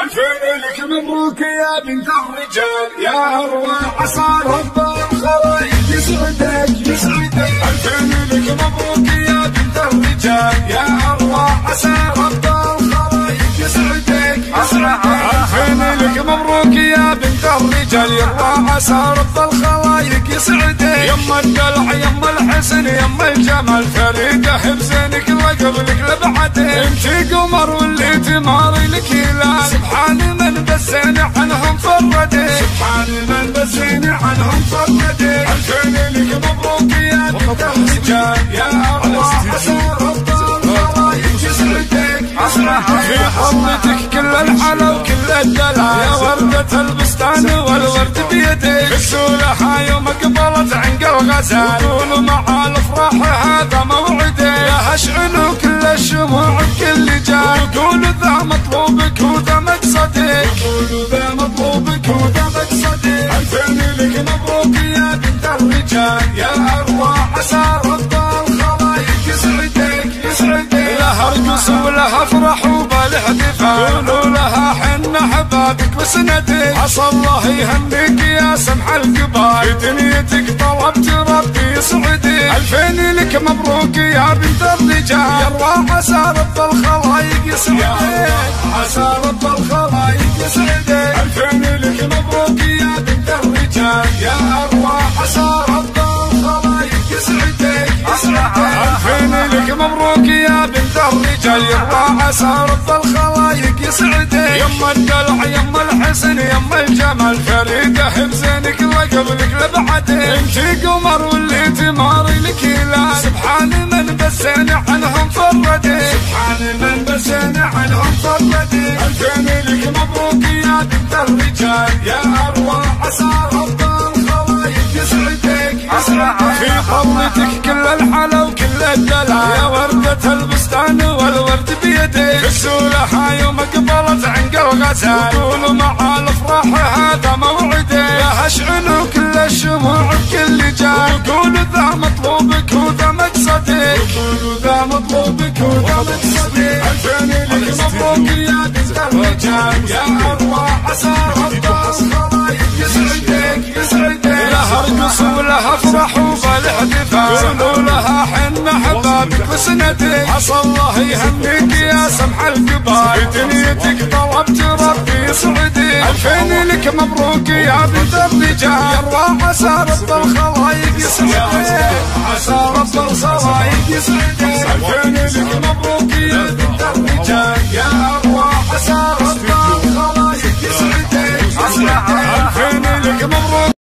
ألفين لك مبروك يا بنت الرجال، يا أروى عسى رب الخلايق يسعدك يسعدك. ألفين لك مبروك يا بنت الرجال، يا أروى عسى رب الخلايق يسعدك يسعدك. ألفين لك مبروك يا بنت الرجال، يا عسى رب الخلايق يسعدك. يما الدلع يما الحسن يما الجمال، فريدة حبزينك لقبلك لبعدك. انت قمر واللي تماري لك هلال، سبحان من بسين عنهم فردك، سبحان من بسين عنهم فردك. ألفين لك مبروك يا بنت الرجال، يا أروى عسى رب الخلايق يسعدك يسعدك. في حضنتك كل الحلا وكل الدلع، يا وردة البستان والورد بيدك. بسولها يوم قبلت عنق الغزال، قولوا مع الافراح هذا موعدك. يا اشعلوا كل الشموع بكل جال، قولوا ذا مطلوبك وذا مقصدك، قولوا ذا مطلوبك وذا مقصدك. ألفين لك مبروك يا بنت الرجال، يا أروى عسى رب الخلايق يسعدك يسعدك. لها رقص ولها فرح وبالاحتفال، قولوا لها حنا حبابك وسندك. عسى الله يهنيك يا سمح القبال، في دنيتك طلبت ربي يسعدك. ألفين لك مبروك يا بنت الرجال، يا أروى عسى رب الخلايق يسعدك عسى رب الخلايق يسعدك. ألفين لك مبروك يا بنت الرجال، يا أروى عسى رب الخلايق يسعدك يسعدك. ألفين لك مبروك يا بنت الرجال، يا أروى عسى رب الخلايق يسعدك. يما الدلع يما الحسن يما الجمال، فريدة حبزينك لقبلك لبعدك. انت قمر واللي تماري لك هلال، سبحان من بسين عنهم فردك، سبحان من بسين عنهم فردك. ألفين لك مبروك يا بنت الرجال، يا أروى عسى رب الخلايق يسعدك يسعدك. في حضنتك كل الحلا وكل الدلع، يا وردة البستان والورد بيدك. بسولها يوم قبلت عنق الغزال، قولوا مع الافراح هذا موعدك. يا اشعلوا كل الشموع بكل جال، قولوا ذا مطلوبك وذا مقصدك، قولوا ذا مطلوبك وذا مقصدك. ألفين لك مبروك يا بنت الرجال، يا أروى عسى رب الخلايق يسعدك يسعدك. لها رقص ولها فرح وبالاحتفال، قولوا لها حنا حبابك وسندك. عسى الله يهنيك يا سمح القبال، في دنيتك طلبت ربي يسعدك. ألفين لك مبروك يا بنت الرجال، يا أروى عسى رب الخلايق يسعدك عسى رب الخلايق يسعدك. ألفين لك مبروك يا بنت الرجال، يا أروى عسى رب الخلايق يسعدك يسعدك. ألفين لك مبروك.